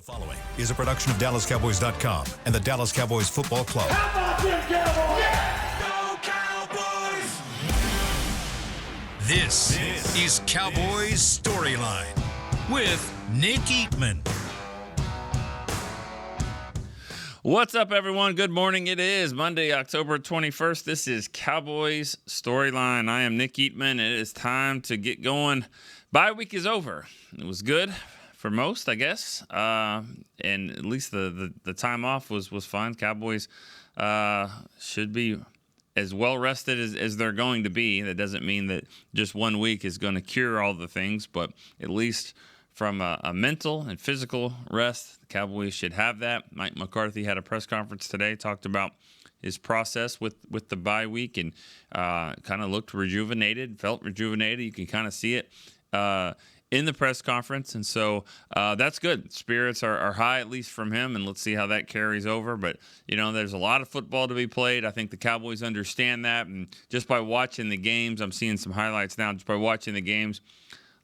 The following is a production of DallasCowboys.com and the Dallas Cowboys Football Club. How about them Cowboys? Yeah! Go Cowboys! This is Cowboys Storyline with Nick Eatman. What's up, everyone? Good morning. It is Monday, October 21st. This is Cowboys Storyline. I am Nick Eatman. It is time to get going. Bye week is over. It was good for most, I guess, and at least the time off was fun. Cowboys should be as well rested as they're going to be. That doesn't mean that just 1 week is going to cure all the things, but at least from a mental and physical rest, the Cowboys should have that. Mike McCarthy had a press conference today, talked about his process with the bye week, and kind of looked rejuvenated, felt rejuvenated. You can kind of see it in the press conference, and so that's good. Spirits are high, at least from him, and let's see how that carries over. But, you know, there's a lot of football to be played. I think the Cowboys understand that, and just by watching the games, I'm seeing some highlights now, just by watching the games,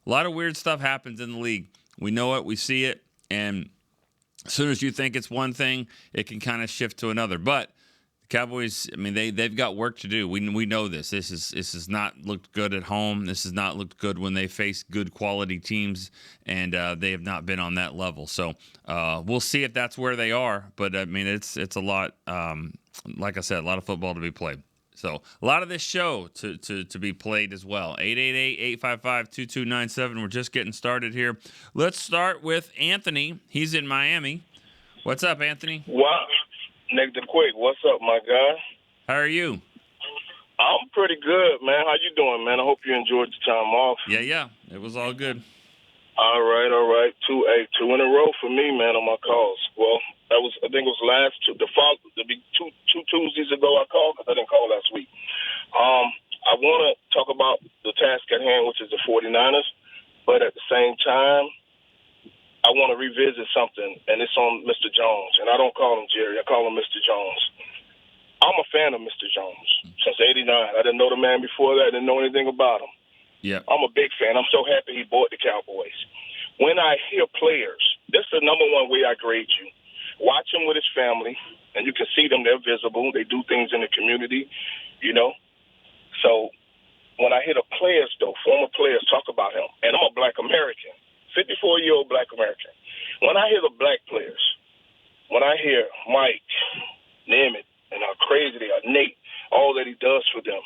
a lot of weird stuff happens in the league. We know it, we see it, and as soon as you think it's one thing, it can kind of shift to another. But Cowboys, I mean, they've got work to do. We know this. This has not looked good at home. This has not looked good when they face good quality teams, and they have not been on that level. So we'll see if that's where they are. But I mean, it's a lot. Like I said, a lot of football to be played. So a lot of this show to be played as well. 888-855-2297. We're just getting started here. Let's start with Anthony. He's in Miami. What's up, Anthony? Wow. Nick the Quick, what's up, my guy? How are you? I'm pretty good, man. How you doing, man? I hope you enjoyed your time off. Yeah. It was all good. All right. Two in a row for me, man, on my calls. Well, I think it was two Tuesdays ago I called, because I didn't call last week. I want to talk about the task at hand, which is the 49ers, but at the same time, I want to revisit something, and it's on Mr. Jones. And I don't call him Jerry. I call him Mr. Jones. I'm a fan of Mr. Jones since '89. I didn't know the man before that. I didn't know anything about him. Yeah, I'm a big fan. I'm so happy he bought the Cowboys. When I hear players, this is the number one way I grade you. Watch him with his family, and you can see them. They're visible. They do things in the community, you know. So when I hear the players, though, former players talk about him, and I'm a black American, 54-year-old black American. When I hear the black players, when I hear Mike, name it, and how crazy they are, Nate, all that he does for them,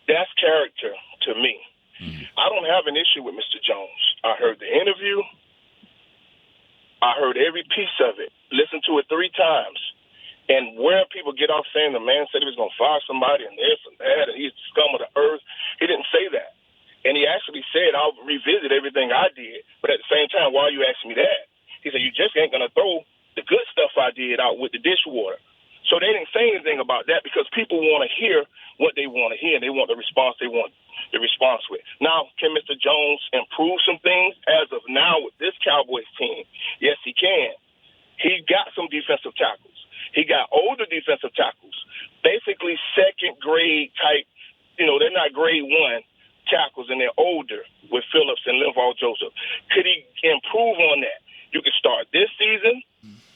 that's character to me. Mm-hmm. I don't have an issue with Mr. Jones. I heard the interview. I heard every piece of it, listened to it 3 times. And where people get off saying the man said he was going to fire somebody and this and that, and he's the scum of the earth, he didn't say that. And he actually said, I'll revisit everything I did. But at the same time, why are you asking me that? He said, you just ain't going to throw the good stuff I did out with the dishwater. So they didn't say anything about that because people want to hear what they want to hear. And they want the response they want the response with. Now, can Mr. Jones improve some things? As of now with this Cowboys team, yes, he can. He got some defensive tackles. He got older defensive tackles, basically second grade type. You know, they're not grade 1 tackles, and they're older with Phillips and Linval Joseph. Could he improve on that? You can start this season.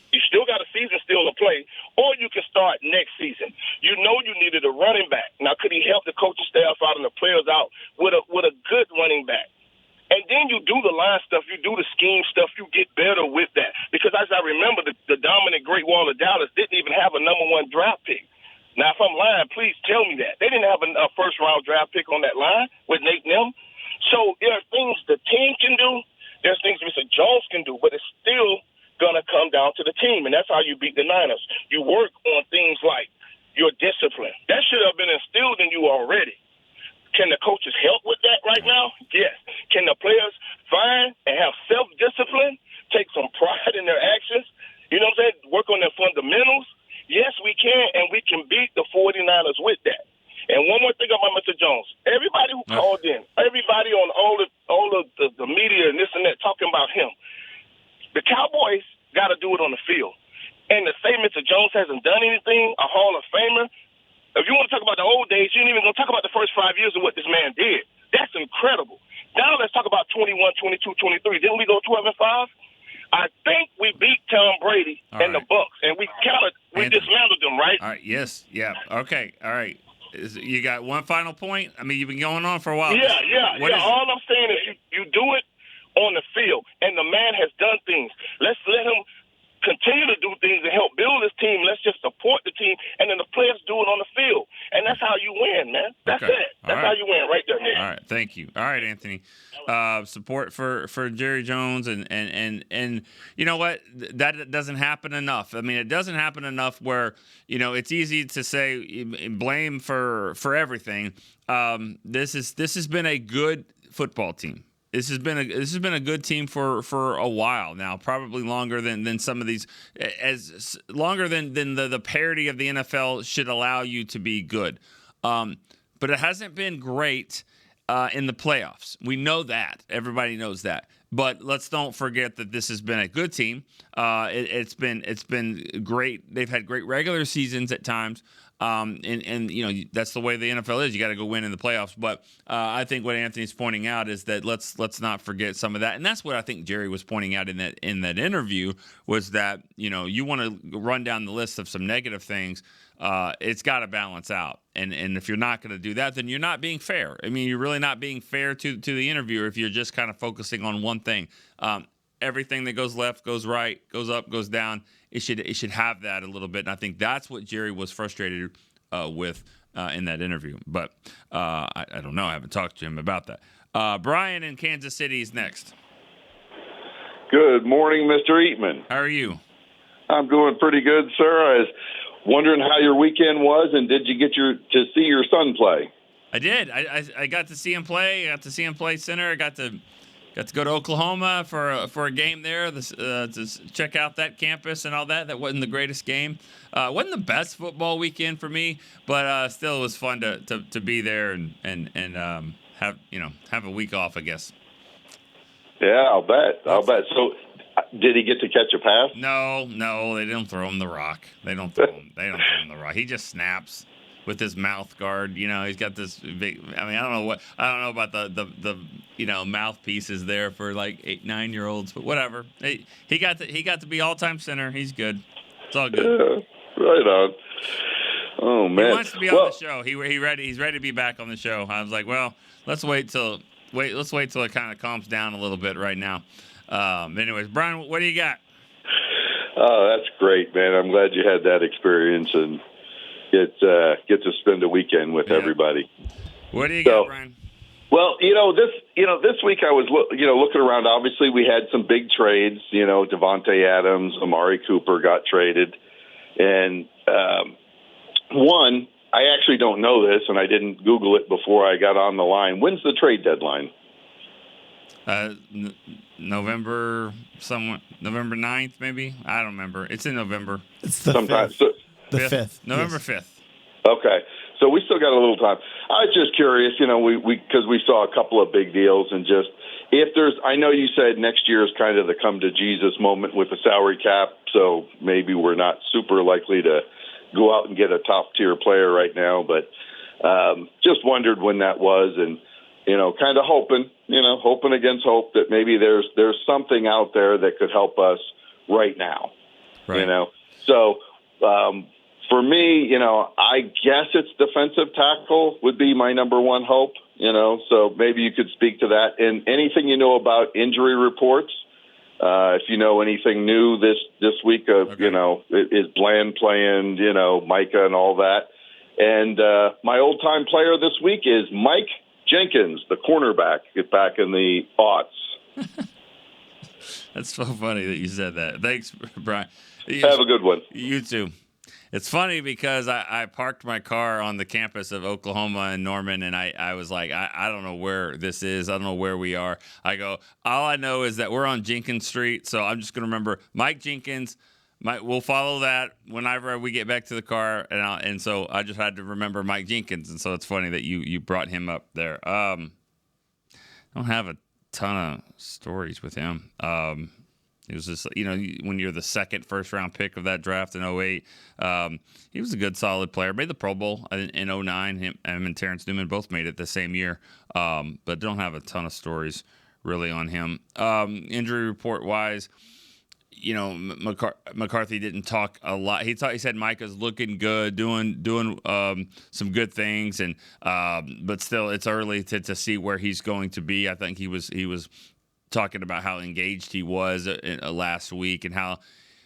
You still got a season still to play, or you can start next season. You know you needed a running back. Now, could he help the coaching staff out and the players out with a good running back? And then you do the line stuff, you do the scheme stuff, you get better with that. Because as I remember, the dominant Great Wall of Dallas didn't even have a number 1 draft pick. Now, if I'm lying, please tell me that. They didn't have a first-round draft pick on that line with Nate and them. So there are things the team can do. There's things Mr. Jones can do, but it's still going to come down to the team, and that's how you beat the Niners. You work on things like your discipline. That should have been instilled in you already. Can the coaches help with that right now? Yes. Can the players find and have self-discipline, take some pride in their actions, you know what I'm saying, work on their fundamentals? Yes, we can, and we can beat the 49ers with that. And one more thing about Mr. Jones. Everybody who called in, everybody on all of the media and this and that talking about him, the Cowboys got to do it on the field. And to say Mr. Jones hasn't done anything, a Hall of Famer, if you want to talk about the old days, you ain't even going to talk about the first 5 years of what this man did. That's incredible. Now let's talk about 21, 22, 23. Didn't we go 12-5? I think we we beat Tom Brady and the Bucks, and we dismantled them, right? All right. Yes. Yeah. Okay. All right. You got one final point? I mean, you've been going on for a while. Yeah. All I'm saying is you do it on the field, and the man has done things. Let's let him continue to do things and help build his team. Let's just support the team, and then the players do it on the field. And that's how you win, man. That's it. That's how you win right there, Nick. All right. Thank you. All right, Anthony. Support for Jerry Jones, and you know what? That doesn't happen enough. I mean, it doesn't happen enough where, it's easy to say blame for everything. This has been a good football team. This has been a good team for a while now, probably longer than some of these, as longer than the parity of the NFL should allow you to be good. But it hasn't been great in the playoffs. We know that. Everybody knows that. But let's don't forget that this has been a good team. It's been great. They've had great regular seasons at times. And that's the way the NFL is. You got to go win in the playoffs. But I think what Anthony's pointing out is that let's not forget some of that. And that's what I think Jerry was pointing out in that interview, was that you want to run down the list of some negative things. It's got to balance out. And if you're not going to do that, then you're not being fair. I mean, you're really not being fair to the interviewer if you're just kind of focusing on one thing. Everything that goes left, goes right, goes up, goes down. It should have that a little bit. And I think that's what Jerry was frustrated with in that interview. But I don't know. I haven't talked to him about that. Brian in Kansas City is next. Good morning, Mr. Eatman. How are you? I'm doing pretty good, sir. I was wondering how your weekend was, and did you get to see your son play? I did. I got to see him play. I got to see him play center. I got to go to Oklahoma for a game there to check out that campus and all that. That wasn't the greatest game. Wasn't the best football weekend for me, but still it was fun to be there and have a week off, I guess. Yeah, I'll bet. So, did he get to catch a pass? No, they didn't throw him the rock. They don't throw him the rock. He just snaps with his mouth guard. He's got this big. I mean, I don't know about the mouthpieces there for like 8-9-year-olds, but whatever. He got to be all-time center. He's good. It's all good. Yeah, right on. Oh man, he wants to be on the show. He's ready to be back on the show. I was like, well, let's wait till it kind of calms down a little bit right now. Anyways, Brian, what do you got? Oh, that's great, man. I'm glad you had that experience and get to spend a weekend with everybody. What do you got, Brian? Well, this week I was looking around. Obviously, we had some big trades. Devontae Adams, Amari Cooper got traded, and one, I actually don't know this, and I didn't Google it before I got on the line. When's the trade deadline? November 9th, maybe. I don't remember. It's in November. It's the sometimes 5th. The 5th. November yes. 5th. Okay, so we still got a little time. I was just curious, because we saw a couple of big deals, and just if there's, I know you said next year is kind of the come to Jesus moment with the salary cap, so maybe we're not super likely to go out and get a top tier player right now, but just wondered when that was, and kind of hoping against hope that maybe there's something out there that could help us right now. Right. So for me, I guess it's defensive tackle would be my number one hope. So maybe you could speak to that. And anything about injury reports, if you know anything new this week of is Bland playing, Micah and all that. And my old time player this week is Mike Jenkins, the cornerback, get back in the aughts. That's so funny that you said that. Thanks, Brian. Have a good one. You too. It's funny because I parked my car on the campus of Oklahoma and Norman, and I was like, I don't know where this is. I don't know where we are. I go, all I know is that we're on Jenkins Street, so I'm just going to remember Mike Jenkins. We'll follow that whenever we get back to the car, and so I just had to remember Mike Jenkins, and so it's funny that you brought him up there. I don't have a ton of stories with him. It was just, when you're the second first-round pick of that draft in 2008, he was a good, solid player. Made the Pro Bowl in 2009. Him and Terrence Newman both made it the same year, but don't have a ton of stories really on him. Injury report-wise, McCarthy didn't talk a lot. He said Micah's looking good, doing some good things, and but still, it's early to see where he's going to be. I think he was talking about how engaged he was last week, and how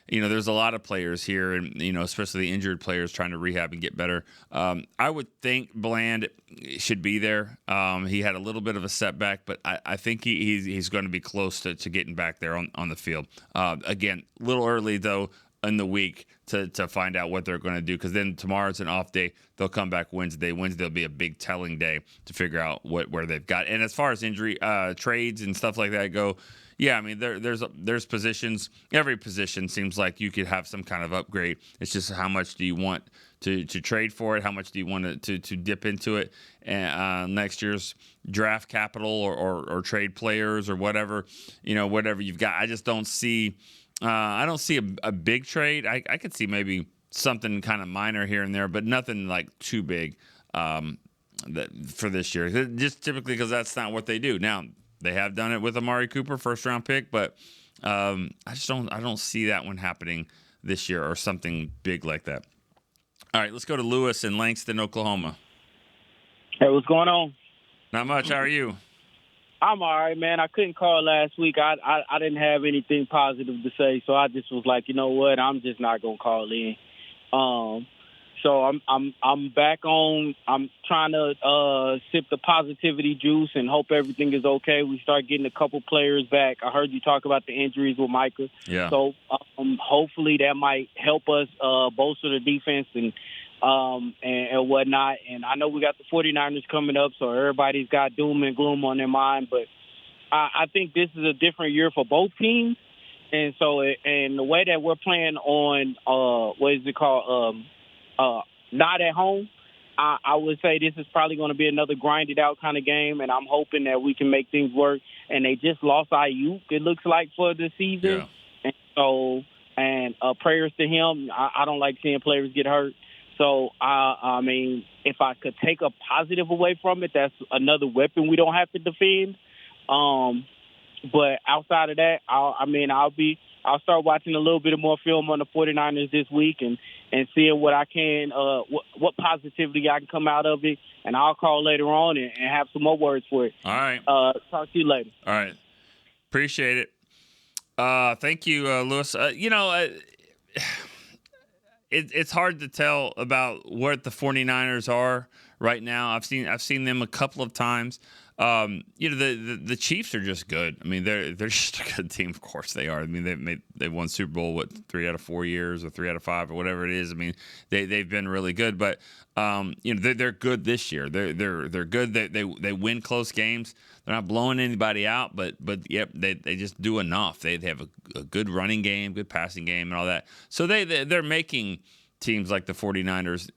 there's a lot of players here, and especially the injured players trying to rehab and get better. I would think Bland should be there. He had a little bit of a setback, but I think he's going to be close to getting back there on the field. Again, a little early though in the week to find out what they're going to do, because then tomorrow's an off day. They'll come back Wednesday. Wednesday will be a big telling day to figure out where they've got. And as far as injury trades and stuff like that go. Yeah, I mean, there's positions. Every position seems like you could have some kind of upgrade. It's just how much do you want to trade for it? How much do you want to dip into it? And next year's draft capital or trade players or whatever, whatever you've got. I just don't see. I don't see a big trade. I could see maybe something kind of minor here and there, but nothing like too big for this year. Just typically because that's not what they do now. They have done it with Amari Cooper, first-round pick, but I don't see that one happening this year or something big like that. All right, let's go to Lewis in Langston, Oklahoma. Hey, what's going on? Not much. How are you? I'm all right, man. I couldn't call last week. I didn't have anything positive to say, so I just was like, you know what? I'm just not gonna call in. So I'm back on. I'm trying to sip the positivity juice and hope everything is okay. We start getting a couple players back. I heard you talk about the injuries with Micah. Yeah. So hopefully that might help us bolster the defense and whatnot. And I know we got the 49ers coming up, so everybody's got doom and gloom on their mind. But I think this is a different year for both teams. And so and the way that we're playing on what is it called? Not at home, I would say this is probably going to be another grinded out kind of game, and I'm hoping that we can make things work. And they just lost Ayuk, it looks like, for the season. Yeah. And so, prayers to him. I don't like seeing players get hurt. So, I mean, if I could take a positive away from it, that's another weapon we don't have to defend. But outside of that, I'll start watching a little bit more film on the 49ers this week and seeing what I can, what positivity I can come out of it. And I'll call later on and have some more words for it. All right. Talk to you later. All right. Appreciate it. Thank you, Lewis. It's hard to tell about what the 49ers are right now. I've seen them a couple of times. The Chiefs are just good. I mean, they're just a good team. Of course they are. I mean, they've won Super Bowl 3 out of 4 years or 3 out of 5 or whatever it is. I mean, they've been really good. But they're good this year. They're good. They win close games. They're not blowing anybody out, but yep, they just do enough. They have a good running game, good passing game, and all that. So they're making teams like the 49ers,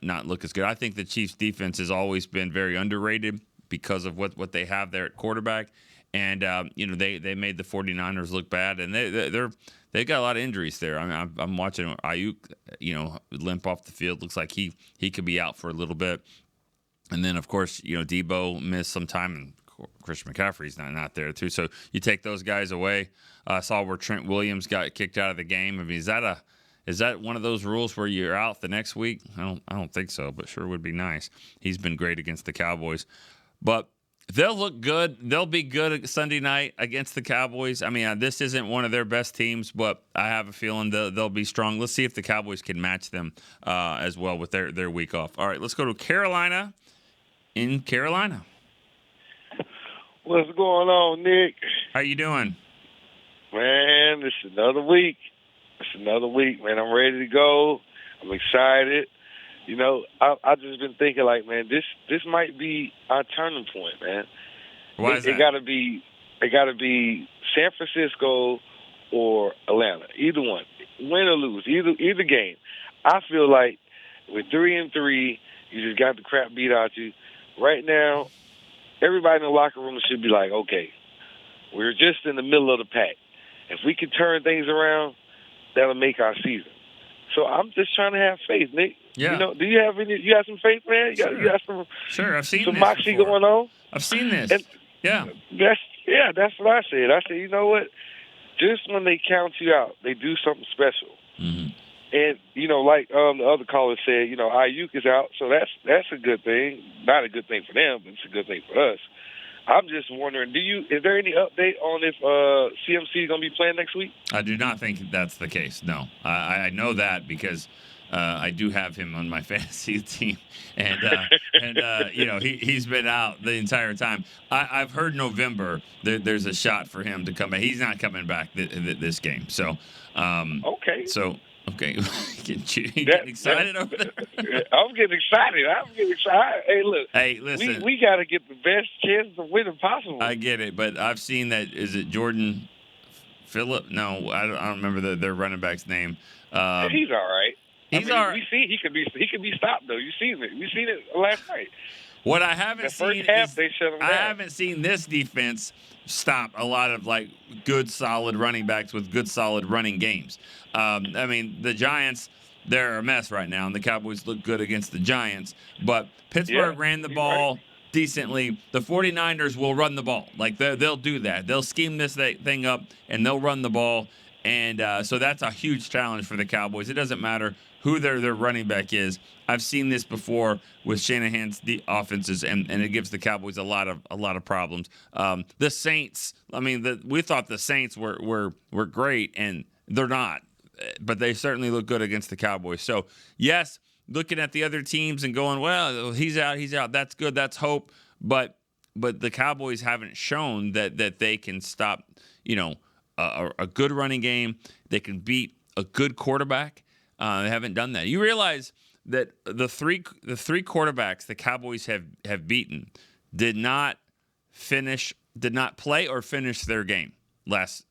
not look as good. I think the Chiefs defense has always been very underrated because of what they have there at quarterback. And, they made the 49ers look bad, and they got a lot of injuries there. I mean, I'm watching Ayuk, limp off the field. Looks like he could be out for a little bit. And then, of course, Debo missed some time, and Christian McCaffrey's not there, too. So you take those guys away. I saw where Trent Williams got kicked out of the game. I mean, is that one of those rules where you're out the next week? I don't think so, but sure would be nice. He's been great against the Cowboys. But they'll look good. They'll be good Sunday night against the Cowboys. I mean, this isn't one of their best teams, but I have a feeling they'll be strong. Let's see if the Cowboys can match them as well with their week off. All right, let's go to Carolina in Carolina. What's going on, Nick? How you doing? Man, it's another week. Man. I'm ready to go. I'm excited. I've just been thinking, like, man, this might be our turning point, man. Why is that? It gotta be San Francisco or Atlanta. Either one, win or lose, either game. I feel like with 3-3, you just got the crap beat out you. Right now, everybody in the locker room should be like, okay, we're just in the middle of the pack. If we can turn things around, that'll make our season. So I'm just trying to have faith, Nick. Yeah. Do you have some faith, man? Sure. You got some. Sure, I've seen some this moxie before. going on. I've seen this. And yeah. That's what I said. I said, you know what? just when they count you out, they do something special. Mm-hmm. And, like the other caller said, Ayuk is out, so that's a good thing. Not a good thing for them, but it's a good thing for us. I'm just wondering, is there any update on if CMC is going to be playing next week? I do not think that's the case, no. I know that because I do have him on my fantasy team, and he's been out the entire time. I've heard November there's a shot for him to come back. He's not coming back this game. So okay. So okay, getting excited over there? I'm getting excited. Hey, look. Hey, listen. We got to get the best chance of winning possible. I get it, but I've seen that. Is it Jordan Phillip? No, I don't remember their running back's name. He's all right. He's all right. We see he could be stopped though. You seen it? We seen it last night. What I haven't seen half, they shut him down. I haven't seen this defense stop a lot of good solid running backs with good solid running games. The Giants, they're a mess right now, and the Cowboys look good against the Giants. But Pittsburgh ran the ball decently. The 49ers will run the ball. They'll do that. They'll scheme this thing up, and they'll run the ball. And so that's a huge challenge for the Cowboys. It doesn't matter who their running back is. I've seen this before with Shanahan's offenses, and it gives the Cowboys a lot of problems. The Saints, we thought the Saints were great, and they're not, but they certainly look good against the Cowboys. So yes, looking at the other teams and going, well, he's out. That's good. That's hope. But the Cowboys haven't shown that they can stop, a good running game. They can beat a good quarterback. They haven't done that. You realize that the three quarterbacks the Cowboys have beaten did not play or finish their game last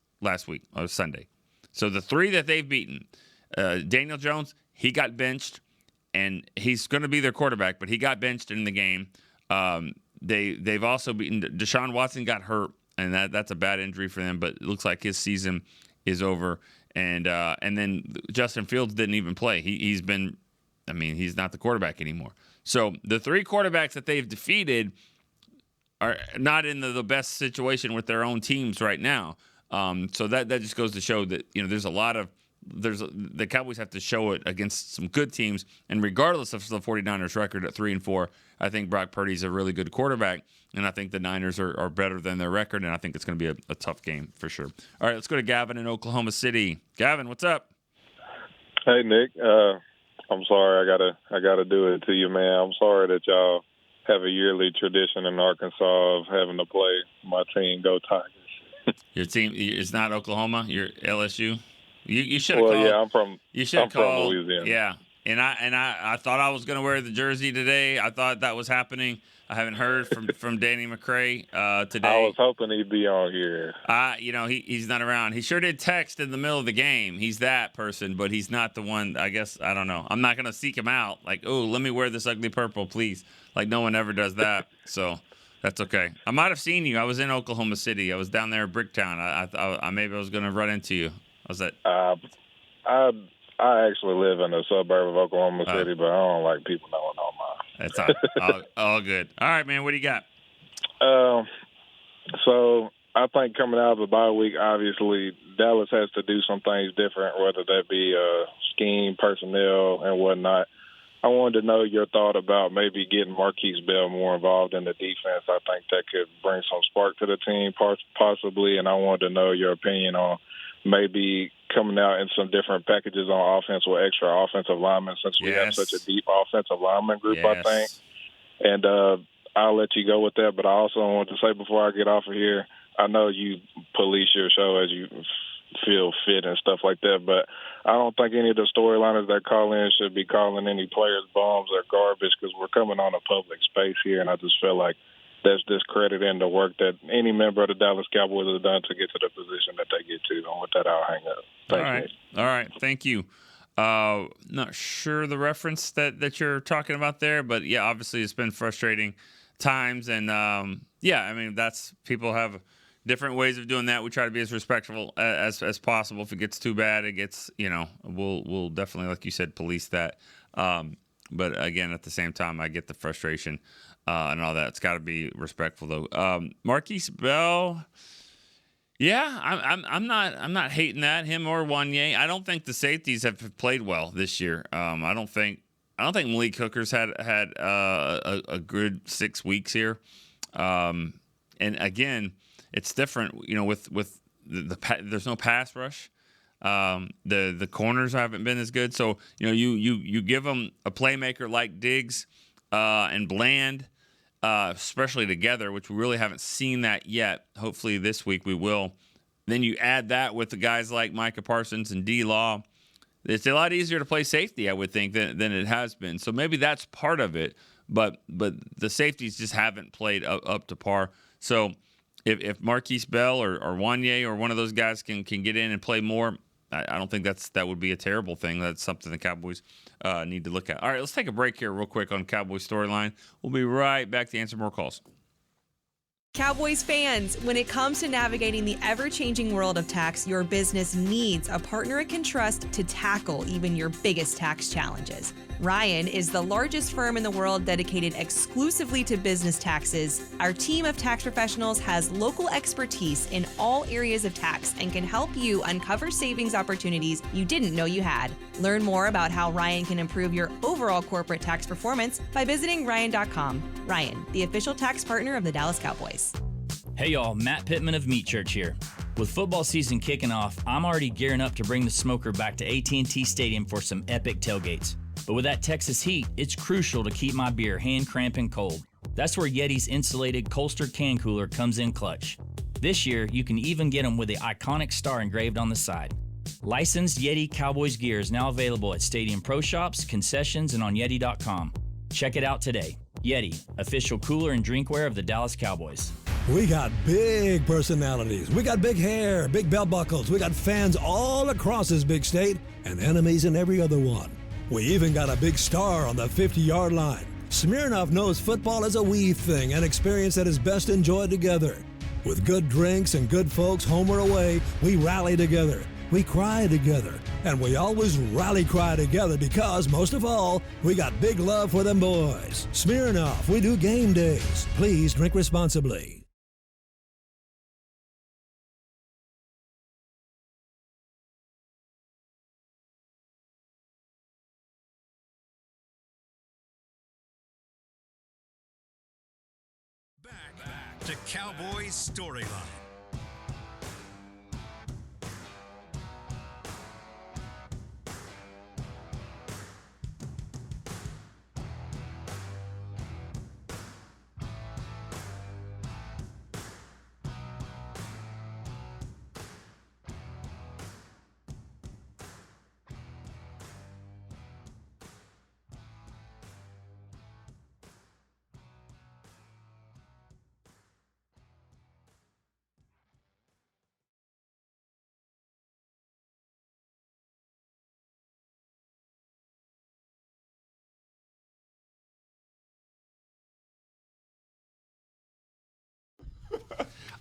week or Sunday. So the three that they've beaten, Daniel Jones, he got benched, and he's going to be their quarterback, but he got benched in the game. They've also beaten Deshaun Watson, got hurt, and that's a bad injury for them. But it looks like his season is over. And then Justin Fields didn't even play. He's not the quarterback anymore. So the three quarterbacks that they've defeated are not in the best situation with their own teams right now. So that just goes to show that the Cowboys have to show it against some good teams. And regardless of the 49ers record at 3-4, I think Brock Purdy's a really good quarterback. And I think the Niners are better than their record, and I think it's going to be a tough game for sure. All right, let's go to Gavin in Oklahoma City. Gavin, what's up? Hey, Nick. I'm sorry I gotta do it to you, man. I'm sorry that y'all have a yearly tradition in Arkansas of having to play my team, Go Tigers. Your team is not Oklahoma. You're LSU. You should have called. Well, yeah, I'm from Louisiana. Yeah, and I thought I was going to wear the jersey today. I thought that was happening. I haven't heard from Danny McCray today. I was hoping he'd be on here. He's not around. He sure did text in the middle of the game. He's that person, but he's not the one. I guess I don't know. I'm not going to seek him out. Let me wear this ugly purple, please. No one ever does that. So that's okay. I might have seen you. I was in Oklahoma City. I was down there at Bricktown. I maybe I was going to run into you. Was that? I actually live in a suburb of Oklahoma City, but I don't like people knowing all mine. That's all good. All right, man. What do you got? So I think coming out of the bye week, obviously Dallas has to do some things different, whether that be scheme, personnel, and whatnot. I wanted to know your thought about maybe getting Marquise Bell more involved in the defense. I think that could bring some spark to the team, possibly, and I wanted to know your opinion on maybe coming out in some different packages on offense with extra offensive linemen, since we have such a deep offensive lineman group, I think. And I'll let you go with that, but I also want to say before I get off of here, I know you police your show as you feel fit and stuff like that, but I don't think any of the storyliners that call in should be calling any players bums or garbage, because we're coming on a public space here, and I just feel like that's discrediting the work that any member of the Dallas Cowboys has done to get to the position that they get to. And with that, I'll hang up. Thanks, All right. Thank you. Not sure the reference that you're talking about there, but yeah, obviously it's been frustrating times. And that's people have different ways of doing that. We try to be as respectful as possible. If it gets too bad, it gets, we'll definitely, like you said, police that. But again, at the same time, I get the frustration and all that. It's got to be respectful, though. Marquise Bell, Yeah, I'm not hating that, him or Wanye. I don't think the safeties have played well this year. I don't think Malik Hooker's had a good 6 weeks here. And again, it's different. With there's no pass rush. The corners haven't been as good. So you give them a playmaker like Diggs and Bland. Especially together, which we really haven't seen that yet. Hopefully this week we will. Then you add that with the guys like Micah Parsons and D. Law. It's a lot easier to play safety, I would think, than it has been. So maybe that's part of it. But the safeties just haven't played up to par. So if Marquise Bell or Wanye or one of those guys can get in and play more, I don't think that would be a terrible thing. That's something the Cowboys need to look at. All right, let's take a break here real quick on Cowboys Storyline. We'll be right back to answer more calls. Cowboys fans, when it comes to navigating the ever-changing world of tax, your business needs a partner it can trust to tackle even your biggest tax challenges. Ryan is the largest firm in the world dedicated exclusively to business taxes. Our team of tax professionals has local expertise in all areas of tax and can help you uncover savings opportunities you didn't know you had. Learn more about how Ryan can improve your overall corporate tax performance by visiting Ryan.com. Ryan, the official tax partner of the Dallas Cowboys. Hey y'all, Matt Pittman of Meat Church here. With football season kicking off, I'm already gearing up to bring the smoker back to AT&T Stadium for some epic tailgates. But with that Texas heat, it's crucial to keep my beer hand cramping cold. That's where Yeti's insulated Colster can cooler comes in clutch. This year, you can even get them with the iconic star engraved on the side. Licensed Yeti Cowboys gear is now available at Stadium Pro Shops, concessions, and on Yeti.com. Check it out today. Yeti, official cooler and drinkware of the Dallas Cowboys. We got big personalities. We got big hair, big belt buckles. We got fans all across this big state and enemies in every other one. We even got a big star on the 50-yard line. Smirnoff knows football is a we thing, an experience that is best enjoyed together. With good drinks and good folks home or away, we rally together. We cry together. And we always rally cry together because, most of all, we got big love for them boys. Smirnoff, we do game days. Please drink responsibly. Back to Cowboys Storyline.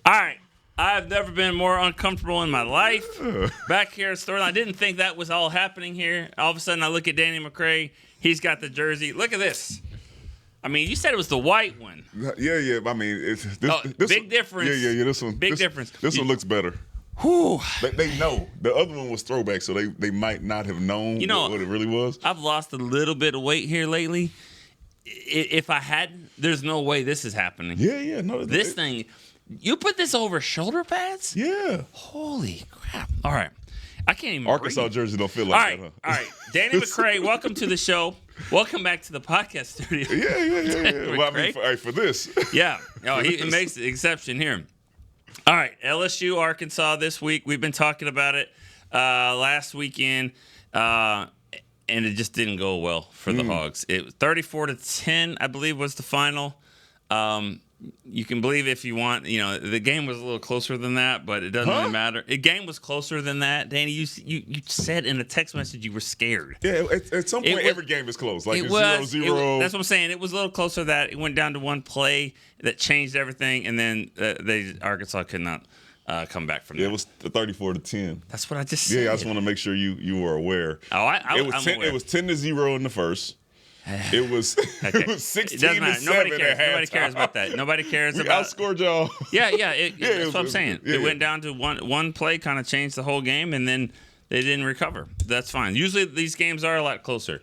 All right. I've never been more uncomfortable in my life. Back here at Storyline, I didn't think that was all happening here. All of a sudden, I look at Danny McCray. He's got the jersey. Look at this. I mean, you said it was the white one. Yeah. I mean, it's this big one, difference. Yeah. This one, difference. This one looks better. Whew. They know. The other one was throwback, so they might not have known what it really was. I've lost a little bit of weight here lately. If I hadn't, there's no way this is happening. Yeah. No, this thing. You put this over shoulder pads? Yeah. Holy crap. All right. I can't even Arkansas breathe. jersey don't feel like that, huh? All right. Danny McCray, welcome to the show. Welcome back to the podcast studio. Yeah. Well, I mean, for this. Yeah. Oh, he makes the exception here. All right. LSU, Arkansas this week. We've been talking about it last weekend, and it just didn't go well for the Hogs. It was 34-10, I believe, was the final. You can believe if you want. The game was a little closer than that, but it doesn't really matter. The game was closer than that. Danny, you said in a text message you were scared. Yeah, at some point, every game is close. Like it was 0-0. That's what I'm saying. It was a little closer than that. It went down to one play that changed everything, and then Arkansas could not come back from that. It was 34-10. That's what I just said. Yeah, I just want to make sure you were aware. Oh, I'm aware. It was 10-0 in the first. It was 16 It doesn't matter. to 7 Nobody cares. at Nobody halftime. cares about that. Nobody cares We about. outscored y'all. Yeah. That's was- what I'm saying. yeah, It yeah. went down to one play, kind of changed the whole game, and then they didn't recover. That's fine. Usually these games are a lot closer.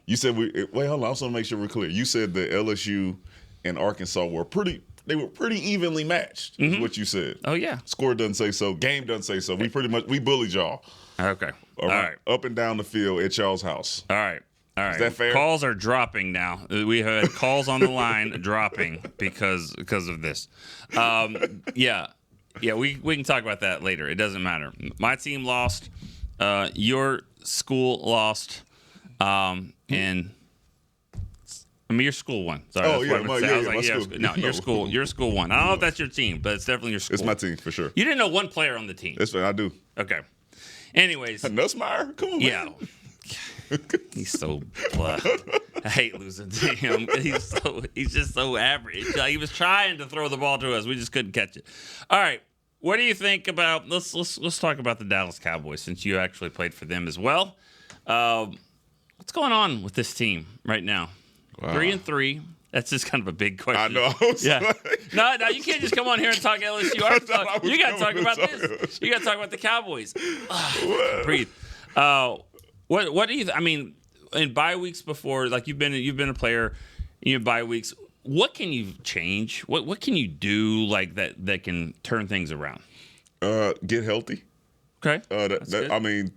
You said wait, hold on. I also want to make sure we're clear. You said that LSU and Arkansas were pretty evenly matched. Is what you said. Oh yeah. Score doesn't say so. Game doesn't say so. We bullied y'all. Okay. All right. Up and down the field at y'all's house. All right. Is that fair? Calls are dropping now. We had calls on the line dropping because of this. Yeah, we can talk about that later. It doesn't matter. My team lost. Your school lost. And I mean, your school won. Sorry, Oh, that's yeah, what I my- said. yeah, I was yeah, like, my yeah, school. no, your school won. I don't know if that's your team, but it's definitely your school. It's my team for sure. You didn't know one player on the team. That's what I do. Okay. Anyways. Nussmeier? Come on, Yeah. man. He's so blah. I hate losing to him. He's just so average. He was trying to throw the ball to us. We just couldn't catch it. All right. What do you think about let's talk about the Dallas Cowboys since you actually played for them as well. What's going on with this team right now? Wow. 3-3. That's just kind of a big question. I know. Yeah. No, you can't just come on here and talk LSU. I was You got to talk coming about to talk this. You got to talk about the Cowboys. Breathe. What do you? I mean, in bye weeks before, like you've been a player, you have bye weeks. What can you change? What can you do like that can turn things around? Get healthy. Okay. I mean,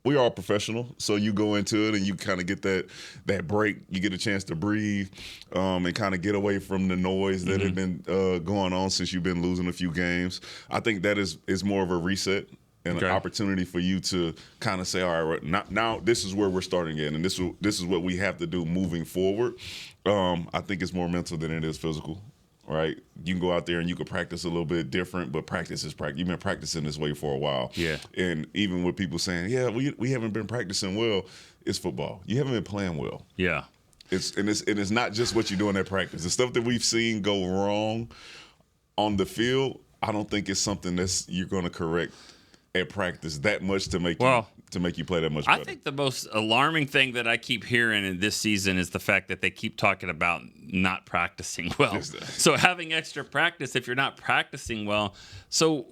we are professional, so you go into it and you kind of get that break. You get a chance to breathe and kind of get away from the noise that had been going on since you've been losing a few games. I think that is more of a reset and an opportunity for you to kind of say, all right, now this is where we're starting at, and this is what we have to do moving forward. I think it's more mental than it is physical. Right, you can go out there and you can practice a little bit different, but practice is practice. You've been practicing this way for a while. Yeah. And even with people saying, yeah, we haven't been practicing well, it's football. You haven't been playing well. Yeah. It's not just what you're doing at practice. The stuff that we've seen go wrong on the field, I don't think it's something you're going to correct at practice that much to make you play that much better. I think the most alarming thing that I keep hearing in this season is the fact that they keep talking about not practicing well. So having extra practice if you're not practicing well. So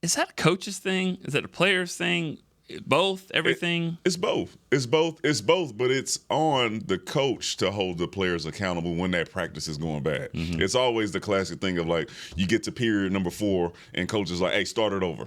is that a coach's thing? Is it a player's thing? Both? Everything? It's both. But it's on the coach to hold the players accountable when that practice is going bad. Mm-hmm. It's always the classic thing of like, you get to period number 4 and coach is like, hey, start it over.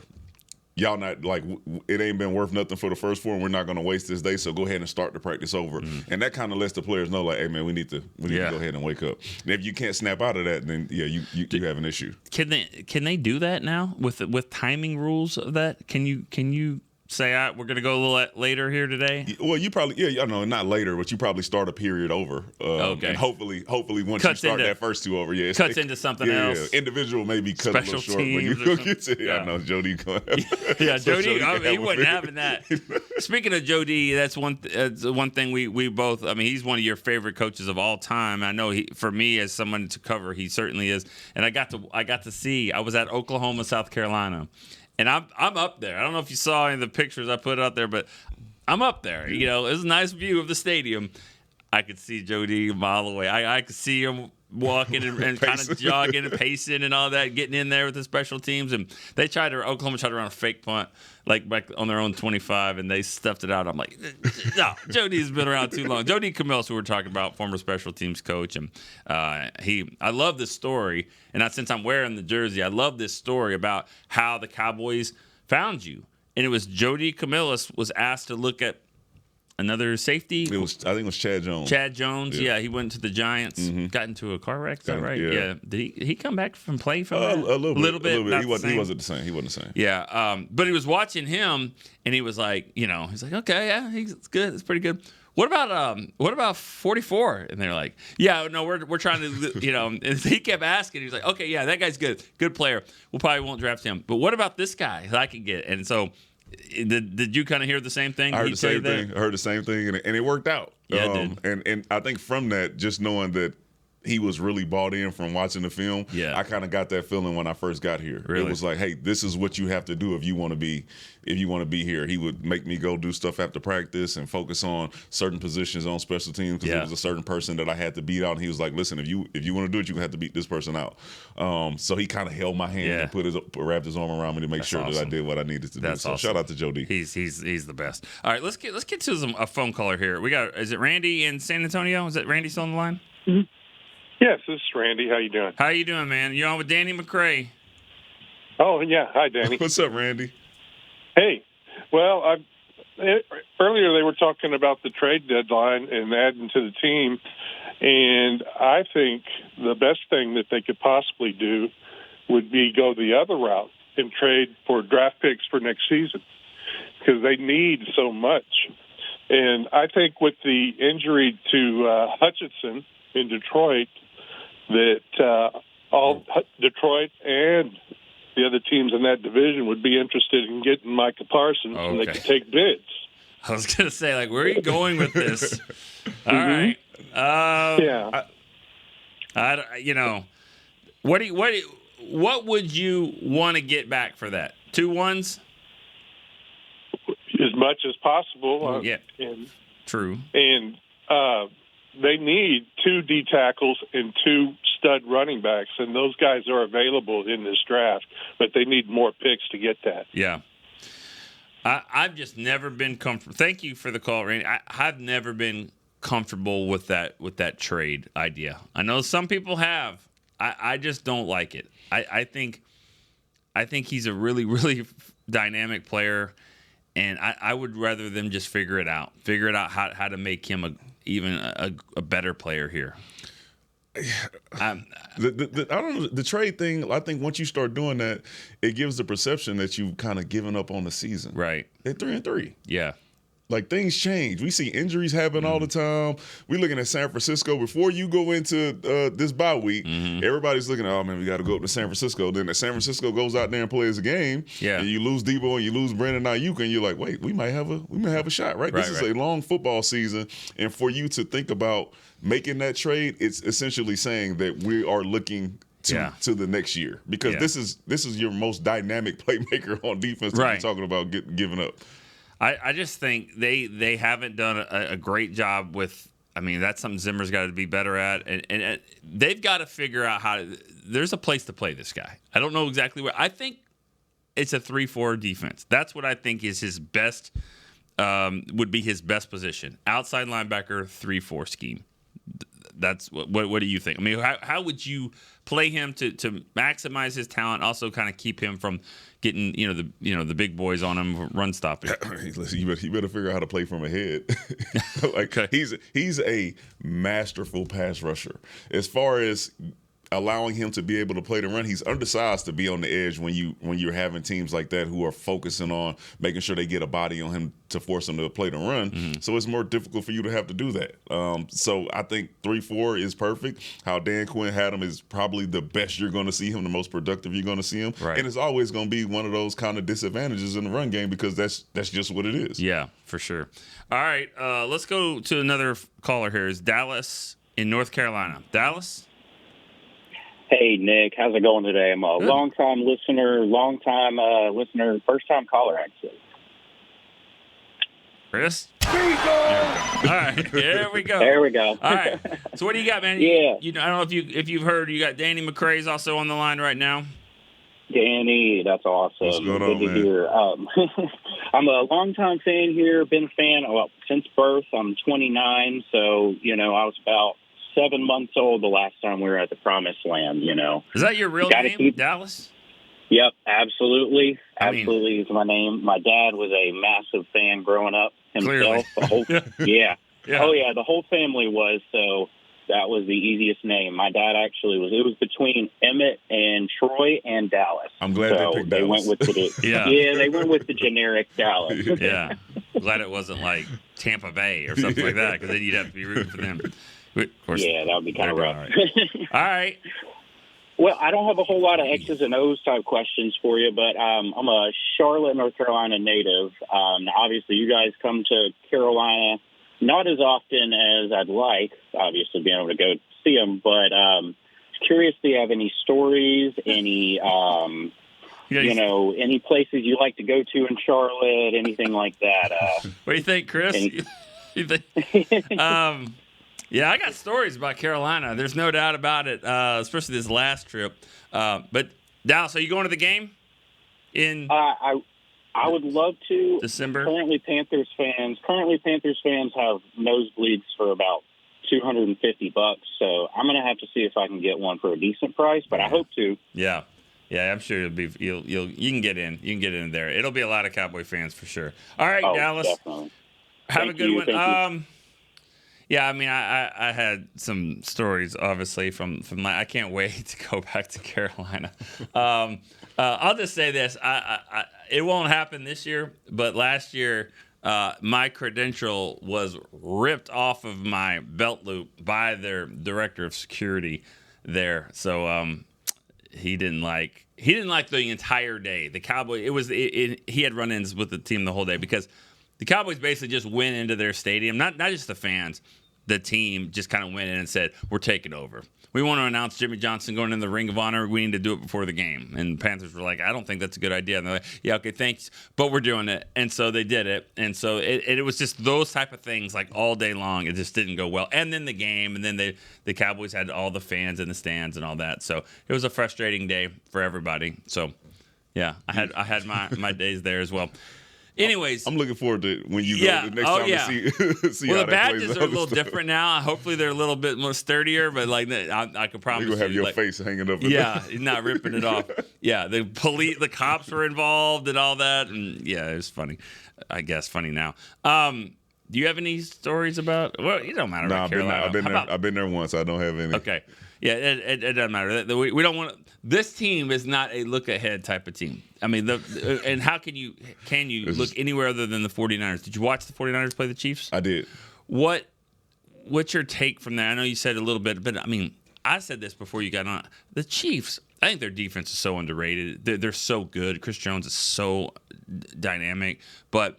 Y'all not like it ain't been worth nothing for the first 4, and we're not going to waste this day. So go ahead and start the practice over, and that kind of lets the players know, like, hey man, we need to go ahead and wake up. And if you can't snap out of that, then you have an issue. Can they do that now with timing rules of that? Can you say we're going to go a little later here today? Well, you probably I know not later, but you probably start a period over. Okay. And hopefully once Cuts you start into- that first 2 over, cuts into something else. Yeah. Individual maybe cut a little Special short, but you teams or go get to something. I know Jody. Yeah, So Jody. can He have wasn't a- having that. Speaking of Jody, that's one thing we both. I mean, he's one of your favorite coaches of all time. I know for me as someone to cover, he certainly is. And I got to see. I was at Oklahoma, South Carolina. And I'm up there. I don't know if you saw any of the pictures I put out there, but I'm up there. You know, it was a nice view of the stadium. I could see Jody a mile away. I could see him walking and kind of jogging and pacing and all that, getting in there with the special teams. And Oklahoma tried to run a fake punt, like back on their own 25, and they stuffed it out. I'm like, no, Jody's been around too long. Jody Camillus, who we're talking about, former special teams coach. And I love this story. And since I'm wearing the jersey, I love this story about how the Cowboys found you. And it was Jody Camillus was asked to look at another safety. I think it was Chad Jones. Chad Jones, yeah, he went to the Giants, got into a car wreck. Is that right? Yeah. Did he come back from play from that? A little bit. He wasn't the same. He wasn't the same. Yeah, but he was watching him, and he was like, he's like, okay, yeah, it's good, it's pretty good. What about 44? And they're like, yeah, no, we're trying to, and he kept asking. He was like, okay, yeah, that guy's good player. We probably won't draft him. But what about this guy that I can get? And so. Did you kind of hear the same thing? I heard the same thing. I heard the same thing, and it worked out. Yeah, it did. And I think from that, just knowing that he was really bought in from watching the film. Yeah. I kind of got that feeling when I first got here. Really? It was like, hey, this is what you have to do if you want to be here. He would make me go do stuff after practice and focus on certain positions on special teams because it was a certain person that I had to beat out. And he was like, listen, if you want to do it, you have to beat this person out. So he kind of held my hand and wrapped his arm around me to make sure that I did what I needed to do. So awesome. Shout out to Joe D. He's the best. All right, let's get to a phone caller here. We got, is it Randy in San Antonio? Is it Randy still on the line? Mm-hmm. Yes, this is Randy. How you doing? How you doing, man? You on with Danny McCray? Oh yeah, hi Danny. What's up, Randy? Hey, well, earlier they were talking about the trade deadline and adding to the team, and I think the best thing that they could possibly do would be go the other route and trade for draft picks for next season because they need so much. And I think with the injury to Hutchinson in Detroit, that all Detroit and the other teams in that division would be interested in getting Micah Parsons, and they could take bids. I was going to say, like, where are you going with this? All right. Yeah. What would you want to get back for that? 2 1s? As much as possible. Yeah. True. And they need 2 D tackles and 2 stud running backs, and those guys are available in this draft, but they need more picks to get that. Yeah. I've just never been comfortable. Thank you for the call, Randy. I've never been comfortable with that trade idea. I know some people have. I just don't like it. I think he's a really, really dynamic player, and I would rather them just figure it out how to make him a better player here. I don't know, the trade thing. I think once you start doing that, it gives the perception that you've kind of given up on the season. Right? They're 3-3. Yeah. Like, things change. We see injuries happen all the time. We're looking at San Francisco. Before you go into this bye week, everybody's looking at, oh, man, we got to go up to San Francisco. Then San Francisco goes out there and plays a game, and you lose Debo and you lose Brandon Ayuk, and you're like, wait, we might have a shot, right? This is a long football season, and for you to think about making that trade, it's essentially saying that we are looking to the next year because this is your most dynamic playmaker on defense that you're talking about giving up. I just think they haven't done a great job with. I mean, that's something Zimmer's got to be better at, and they've got to figure out how to. There's a place to play this guy. I don't know exactly where. I think it's a 3-4 defense. That's what I think is his best. Would be his best position. Outside linebacker, 3-4 scheme. That's what do you think? I mean, how would you play him to maximize his talent, also kind of keep him from getting the big boys on him, run stopping? Listen, you better figure out how to play from ahead. He's a masterful pass rusher. As far as allowing him to be able to play the run, he's undersized to be on the edge when you're having teams like that who are focusing on making sure they get a body on him to force him to play the run. So it's more difficult for you to have to do that. So I think 3-4 is perfect. How Dan Quinn had him is probably the best you're going to see him, the most productive you're going to see him. Right. And it's always going to be one of those kind of disadvantages in the run game because that's just what it is. Yeah, for sure. All right, let's go to another caller here. Is Dallas in North Carolina. Dallas? Hey, Nick. How's it going today? I'm a long-time listener, first-time caller, actually. Chris? All right, here we go. There we go. All right. So what do you got, man? Yeah. I don't know if you've heard, you got Danny McCray's also on the line right now. Danny, that's awesome. What's going on, Good to man? hear. I'm a longtime fan here, been a fan since birth. I'm 29, so, I was about 7 months old the last time we were at the Promised Land, Is that your real name, Dallas? Yep, absolutely. Absolutely is my name. My dad was a massive fan growing up himself. Yeah. Oh, yeah, the whole family was, so that was the easiest name. My dad actually was. It was between Emmett and Troy and Dallas. I'm glad they picked Dallas. Went with they went with the generic Dallas. Yeah. Glad it wasn't like Tampa Bay or something like that because then you'd have to be rooting for them. Of course, yeah, that would be kind of rough. All right. Well, I don't have a whole lot of X's and O's type questions for you, but I'm a Charlotte, North Carolina native. Obviously, you guys come to Carolina not as often as I'd like, obviously, being able to go see them, but curious if you have any stories, any any places you like to go to in Charlotte, anything like that. What do you think, Chris? You think? Yeah, I got stories about Carolina. There's no doubt about it, especially this last trip. But Dallas, are you going to the game in? I would love to. December. Currently, Panthers fans have nosebleeds for about $250. So I'm going to have to see if I can get one for a decent price, but I hope to. Yeah, I'm sure you can get in. You can get in there. It'll be a lot of Cowboy fans for sure. All right, Dallas. Definitely. Have a good one. Thank you. Yeah, I mean, I had some stories, obviously, from I can't wait to go back to Carolina. I'll just say this: it won't happen this year, but last year, my credential was ripped off of my belt loop by their director of security there. So he didn't like the entire day. The Cowboys, he had run-ins with the team the whole day because the Cowboys basically just went into their stadium, not just the fans, the team just kind of went in and said, we're taking over. We want to announce Jimmy Johnson going in the Ring of Honor. We need to do it before the game. And the Panthers were like, I don't think that's a good idea. And they're like, yeah, okay, thanks, but we're doing it. And so they did it. And so it was just those type of things like all day long. It just didn't go well. And then the game, and then the Cowboys had all the fans in the stands and all that. So it was a frustrating day for everybody. So, yeah, I had my days there as well. Anyways, I'm looking forward to when you go the next time to see well, how the that plays badges out are a little different now. Hopefully, they're a little bit more sturdier. But like, I can promise you're gonna have your like, face hanging up. Yeah, not ripping it off. Yeah, the cops were involved and all that, and yeah, it was funny. I guess funny now. Do you have any stories about? Well, it don't matter. No, about Carolina. I've been there once. I don't have any. Okay. Yeah, it doesn't matter. We don't want this team is not a look ahead type of team. I mean, and how can you look anywhere other than the 49ers? Did you watch the 49ers play the Chiefs? I did. What's your take from that? I know you said a little bit, but I mean, I said this before you got on. The Chiefs, I think their defense is so underrated. They're so good. Chris Jones is so dynamic, but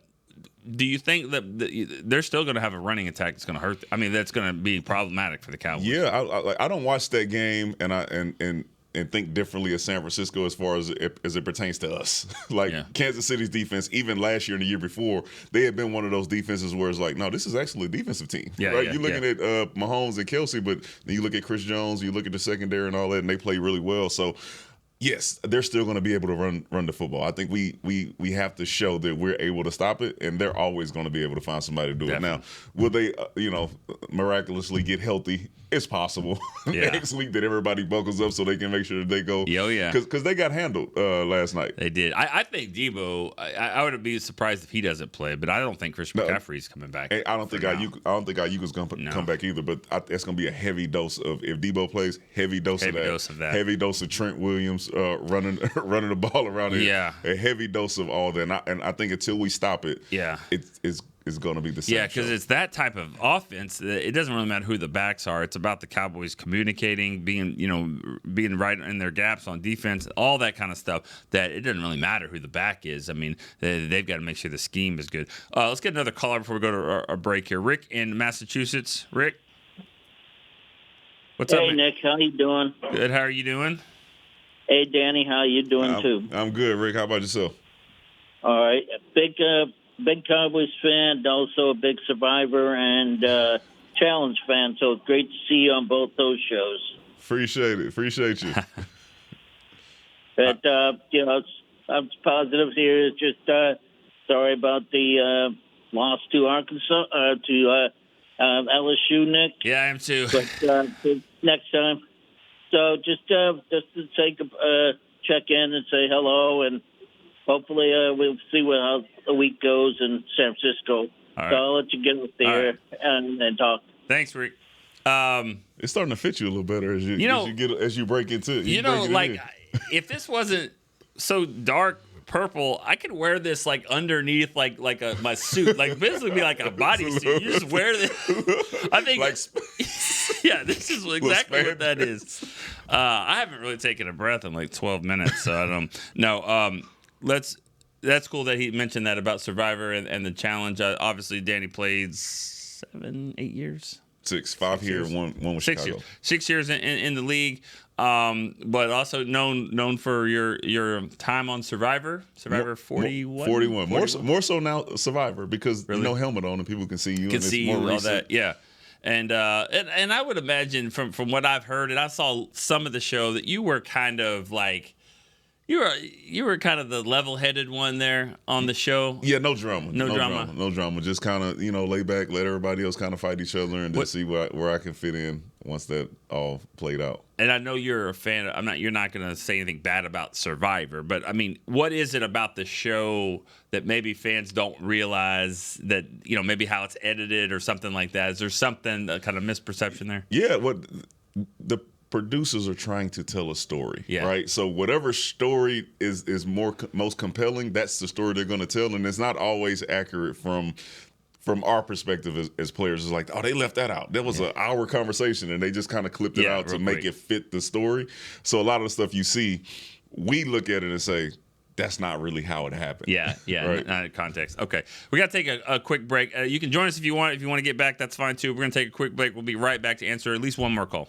do you think that they're still going to have a running attack that's going to hurt? I mean, that's going to be problematic for the Cowboys. Yeah, I don't watch that game and think differently of San Francisco as far as it pertains to us. Kansas City's defense, even last year and the year before, they had been one of those defenses where it's like, no, this is actually a defensive team. Yeah, right? You're looking at Mahomes and Kelsey, but then you look at Chris Jones, you look at the secondary and all that, and they play really well. So, yes, they're still going to be able to run the football. I think we have to show that we're able to stop it, and they're always going to be able to find somebody to do it. Now, will they, miraculously get healthy? It's possible next week that everybody buckles up so they can make sure that they go. Oh, yeah. Because they got handled last night. They did. I think Debo, I would be surprised if he doesn't play, but I don't think Christian McCaffrey's coming back. I don't think Ayuka's going to come back either, but it's going to be a heavy dose of, if Debo plays, heavy dose of that. Heavy dose of Trent Williams running the ball around here. Yeah. A heavy dose of all that. And I think until we stop it, it's going to be the same. Yeah, because it's that type of offense. It doesn't really matter who the backs are. It's about the Cowboys communicating, being right in their gaps on defense, all that kind of stuff. That it doesn't really matter who the back is. I mean, they've got to make sure the scheme is good. Let's get another caller before we go to our break here. Rick in Massachusetts. Rick, what's up? Hey, Nick, how you doing? Good. How are you doing? Hey, Danny, how you doing too? I'm good, Rick. How about yourself? All right, big Cowboys fan, also a big Survivor and Challenge fan. So it's great to see you on both those shows. Appreciate you. But I'm positive here. It's just sorry about the loss to Arkansas to LSU, Nick. Yeah, I am too. But next time. So just to check in and say hello, and hopefully we'll see how the week goes in San Francisco. All right. So I'll let you get up there and talk. Thanks, Rick. It's starting to fit you a little better as you break into it. If this wasn't so dark purple, I could wear this like underneath like my suit, like basically be like a bodysuit. You just wear this. I think yeah, this is exactly what that is. I haven't really taken a breath in like 12 minutes, so I don't know. That's cool that he mentioned that about Survivor and the challenge. Obviously, Danny played 7-8 years. 5 here, one with Chicago. 6 years in the league, but also known for your time on Survivor 41. 41. More so now Survivor because Really? no helmet on and people can see you. Can and see it's more you all recent. that, yeah. And I would imagine from what I've heard, and I saw some of the show, that you were kind of like you were kind of the level-headed one there on the show. Yeah, no drama. No drama. No drama. Just kind of, lay back, let everybody else kind of fight each other and just see where I can fit in once that all played out. And I know you're a fan. You're not going to say anything bad about Survivor, but I mean, what is it about the show that maybe fans don't realize that, maybe how it's edited or something like that? Is there something, a kind of misperception there? Yeah, the producers are trying to tell a story, right? So whatever story is most compelling, that's the story they're going to tell, and it's not always accurate from our perspective as players. It's like, oh, they left that out. That was an hour conversation, and they just kind of clipped it out to make it fit the story. So a lot of the stuff you see, we look at it and say, that's not really how it happened. Yeah, right? Not in context. Okay, we got to take a quick break. You can join us if you want. If you want to get back, that's fine too. We're going to take a quick break. We'll be right back to answer at least one more call.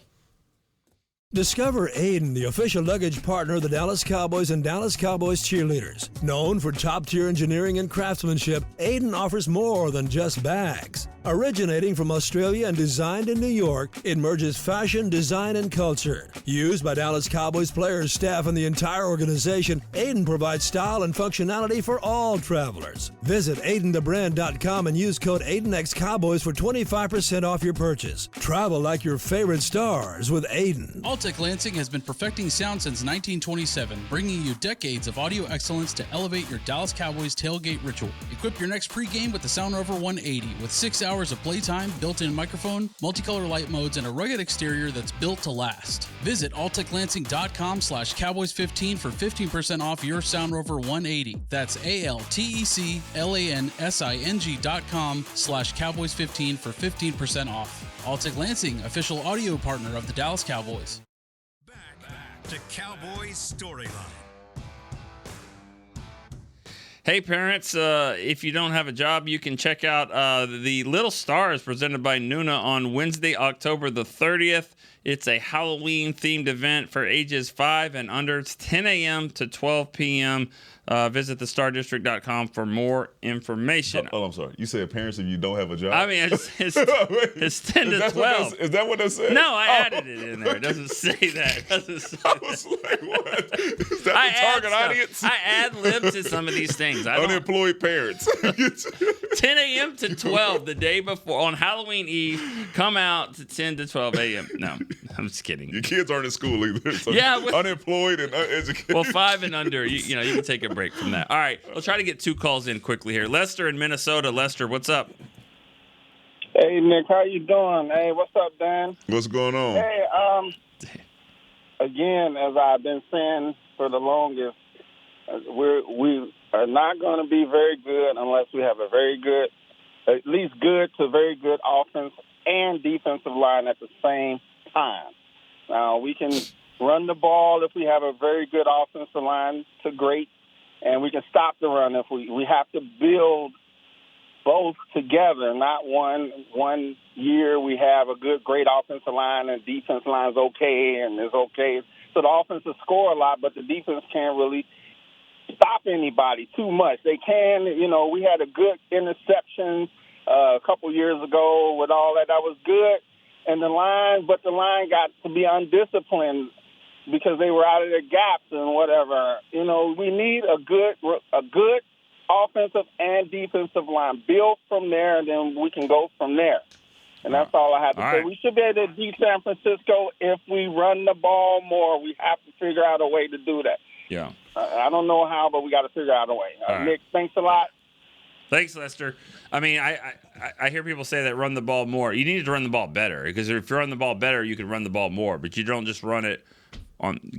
Discover Aiden, the official luggage partner of the Dallas Cowboys and Dallas Cowboys cheerleaders. Known for top-tier engineering and craftsmanship, Aiden offers more than just bags. Originating from Australia and designed in New York, it merges fashion, design, and culture. Used by Dallas Cowboys players, staff, and the entire organization, Aiden provides style and functionality for all travelers. Visit AidenTheBrand.com and use code AidenXCowboys for 25% off your purchase. Travel like your favorite stars with Aiden. Alltech Lansing has been perfecting sound since 1927, bringing you decades of audio excellence to elevate your Dallas Cowboys tailgate ritual. Equip your next pregame with the Sound Rover 180 with 6 hours of playtime, built-in microphone, multicolor light modes, and a rugged exterior that's built to last. Visit alltechlansing.com/Cowboys15 for 15% off your Sound Rover 180. That's ALTECLANSING.com/Cowboys15 for 15% off. Alltech Lansing, official audio partner of the Dallas Cowboys. Back to Cowboys Storyline. Hey, parents, if you don't have a job, you can check out the Little Stars presented by Nuna on Wednesday, October the 30th. It's a Halloween-themed event for ages 5 and under. It's 10 a.m. to 12 p.m. Visit thestardistrict.com for more information. Oh, I'm sorry. You said parents if you don't have a job? I mean, it's 10 to 12. Is that what that said? No, I added it in there. It doesn't say that. It doesn't say I was like, what? Is that the target audience? I ad-lib to some of these things. Unemployed parents. 10 a.m. to 12 the day before on Halloween Eve. Come out to 10 to 12 a.m. No, I'm just kidding. Your kids aren't in school either. So yeah, unemployed and uneducated. Well, 5 and under, you can take a break from that. All right, we'll try to get 2 calls in quickly here. Lester in Minnesota. Lester, what's up? Hey, Nick, how you doing? Hey, what's up, Dan? What's going on? Hey, again, as I've been saying for the longest, we are not going to be very good unless we have a very good, at least good to very good offense and defensive line at the same time. Now, we can run the ball if we have a very good offensive line to great, and we can stop the run if we have to build both together, not one year we have a great offensive line and defense line's okay and is okay. So the offense will score a lot, but the defense can't really stop anybody too much. They can, we had a good interception a couple years ago with all that. That was good. And the line got to be undisciplined because they were out of their gaps and whatever. We need a good offensive and defensive line. Build from there, and then we can go from there. And that's all I have to say. Right. We should be able to beat San Francisco if we run the ball more. We have to figure out a way to do that. Yeah. I don't know how, but we got to figure out a way. All Nick, thanks a lot. Thanks, Lester. I mean, I hear people say that run the ball more. You need to run the ball better because if you run the ball better, you can run the ball more. But you don't just run it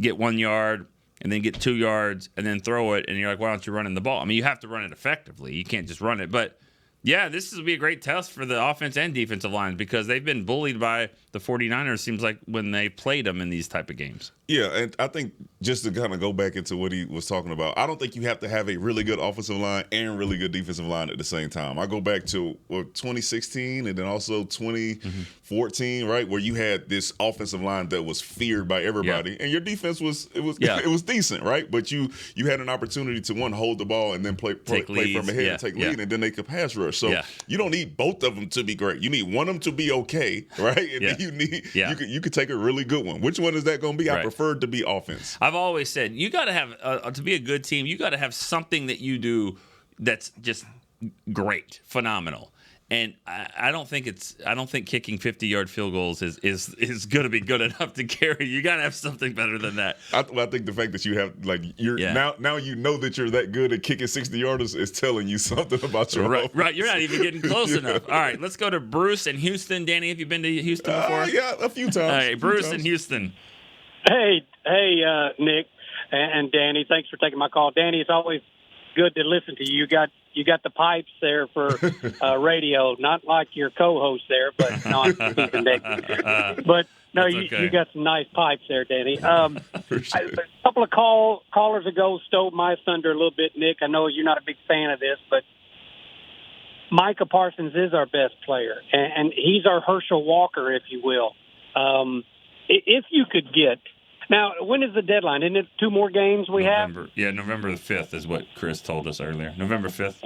get 1 yard and then get 2 yards and then throw it, and you're like, why aren't you running the ball? I mean, you have to run it effectively. You can't just run it. But, yeah, this will be a great test for the offense and defensive lines because they've been bullied by the 49ers seems like when they played them in these type of games. Yeah, and I think just to kind of go back into what he was talking about, I don't think you have to have a really good offensive line and really good defensive line at the same time. I go back to 2016 and then also 2014, right, where you had this offensive line that was feared by everybody, and your defense was it was decent, right? But you had an opportunity to hold the ball and then play from ahead and take lead, and then they could pass rush. So you don't need both of them to be great. You need one of them to be okay, right? And then you need you could take a really good one. Which one is that going to be? I prefer to be offense. I've always said you got to have to be a good team. You got to have something that you do that's just great, phenomenal. And I don't think kicking 50-yard field goals is going to be good enough to carry. You got to have something better than that. I think the fact that you have now you know that you're that good at kicking 60-yarders is telling you something about your offense. Right. You're not even getting close enough. All right, let's go to Bruce in Houston. Danny, have you been to Houston before? Yeah, a few times. All right, Bruce in Houston. Hey, Nick and Danny, thanks for taking my call. Danny, it's always good to listen to you. You got the pipes there for radio, not like your co-host there, but no, I'm keeping Nick. But no, you got some nice pipes there, Danny. A couple of callers ago stole my thunder a little bit, Nick. I know you're not a big fan of this, but Micah Parsons is our best player, and he's our Herschel Walker, if you will. If you could get now, when is the deadline? Isn't it 2 more games we have? Yeah, November the 5th is what Chris told us earlier. November 5th.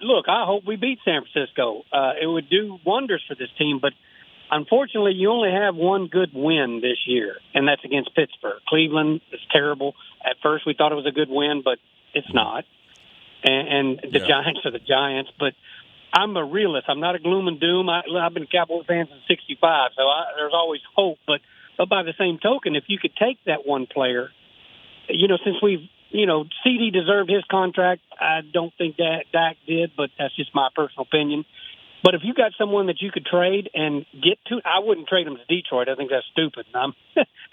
Look, I hope we beat San Francisco. It would do wonders for this team, but unfortunately, you only have one good win this year, and that's against Pittsburgh. Cleveland is terrible. At first, we thought it was a good win, but it's not. And the Giants are the Giants, but I'm a realist. I'm not a gloom and doom. I've been a Cowboy fan since '65, so there's always hope. But by the same token, if you could take that one player, since we've, CD deserved his contract. I don't think that Dak did, but that's just my personal opinion. But if you got someone that you could trade and get to, I wouldn't trade him to Detroit. I think that's stupid.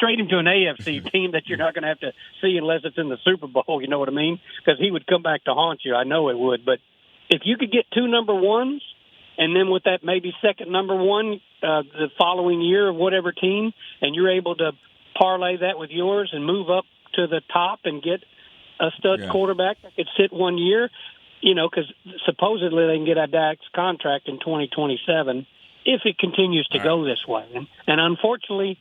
Trade him to an AFC team that you're not going to have to see unless it's in the Super Bowl. You know what I mean? Because he would come back to haunt you. I know it would, but if you could get 2 number ones, and then with that maybe second number one the following year of whatever team, and you're able to parlay that with yours and move up to the top and get a stud quarterback that could sit 1 year, because supposedly they can get a Dak's contract in 2027 if it continues to go this way. And unfortunately,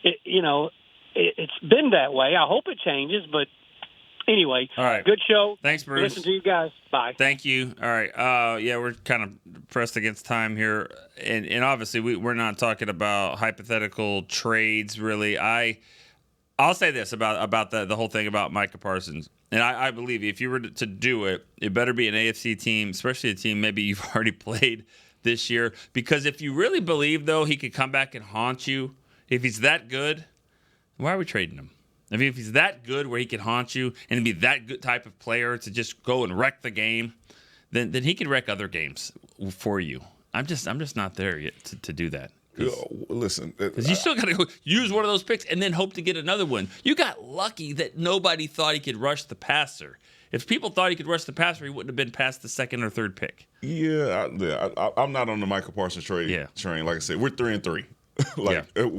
it's been that way. I hope it changes, but anyway, all right. Good show. Thanks, Bruce. Listen to you guys. Bye. Thank you. All right. We're kind of pressed against time here, and obviously we're not talking about hypothetical trades. Really, I'll say this about the whole thing about Micah Parsons, and I believe if you were to do it, it better be an AFC team, especially a team maybe you've already played this year, because if you really believe though he could come back and haunt you, if he's that good, why are we trading him? I mean, if he's that good where he can haunt you and be that good type of player to just go and wreck the game, then he can wreck other games for you. I'm just not there yet to do that. Listen, because you still got to go use one of those picks and then hope to get another one. You got lucky that nobody thought he could rush the passer. If people thought he could rush the passer, he wouldn't have been past the second or third pick. I'm not on the Michael Parsons train. Like I said, we're 3-3.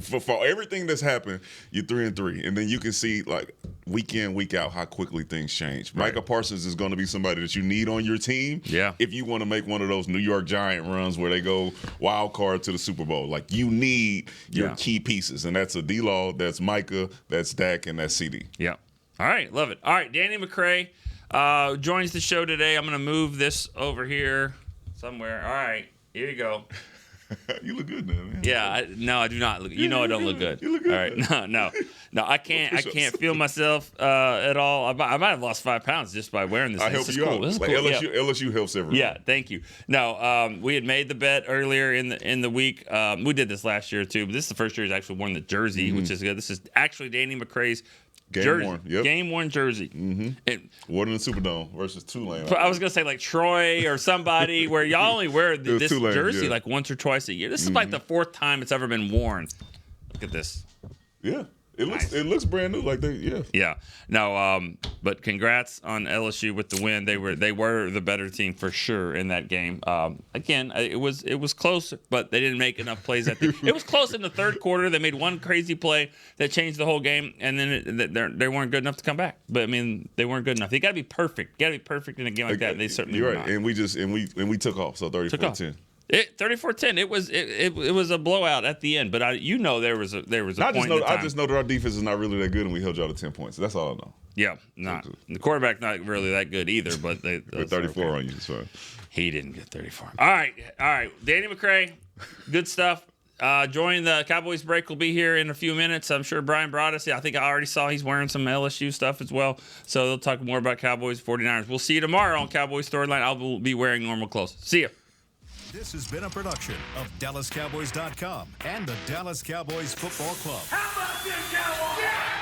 For everything that's happened, you're 3-3, and then you can see like week in, week out how quickly things change. Right. Micah Parsons is going to be somebody that you need on your team. Yeah. If you want to make one of those New York Giant runs where they go wild card to the Super Bowl, like you need your key pieces, and that's a D-Law, that's Micah, that's Dak, and that's CD. Yeah. All right, love it. All right, Danny McCray joins the show today. I'm going to move this over here somewhere. All right, here you go. You look good now, man. Yeah, I do not look. I don't look good. You look good. All right, no. I can't feel myself at all. I might have lost 5 pounds just by wearing this. I help you out. This is cool. LSU helps everyone. Yeah, thank you. No, we had made the bet earlier in the week. We did this last year too, but this is the first year he's actually worn the jersey, which is good. This is actually Danny McCray's game-worn jersey. Mm-hmm. And worn in the Superdome versus Tulane. I was going to say like Troy or somebody where y'all only wear this Tulane, jersey like once or twice a year. This is like the 4th time it's ever been worn. Look at this. Yeah. It looks brand new. Like Yeah. No. But congrats on LSU with the win. They were the better team for sure in that game. Again, it was close, but they didn't make enough plays at the. It was close in the third quarter. They made one crazy play that changed the whole game, and then they weren't good enough to come back. But I mean, they weren't good enough. They got to be perfect. Got to be perfect in a game like that. And they certainly You're were right. not. And we took off. So 34-10. 34-10. It was a blowout at the end, but there was a point. I just know that our defense is not really that good, and we held y'all to 10 points. That's all I know. Yeah, not the quarterback not really that good either, but they 34 on you. Sorry, he didn't get 34. All right. Danny McCray, good stuff. Join the Cowboys break. Will be here in a few minutes. I'm sure Brian brought us. I think I already saw he's wearing some LSU stuff as well. So they'll talk more about Cowboys 49ers. We'll see you tomorrow on Cowboys Storyline. I'll be wearing normal clothes. See ya. This has been a production of DallasCowboys.com and the Dallas Cowboys Football Club. How about this, Cowboys? Yeah!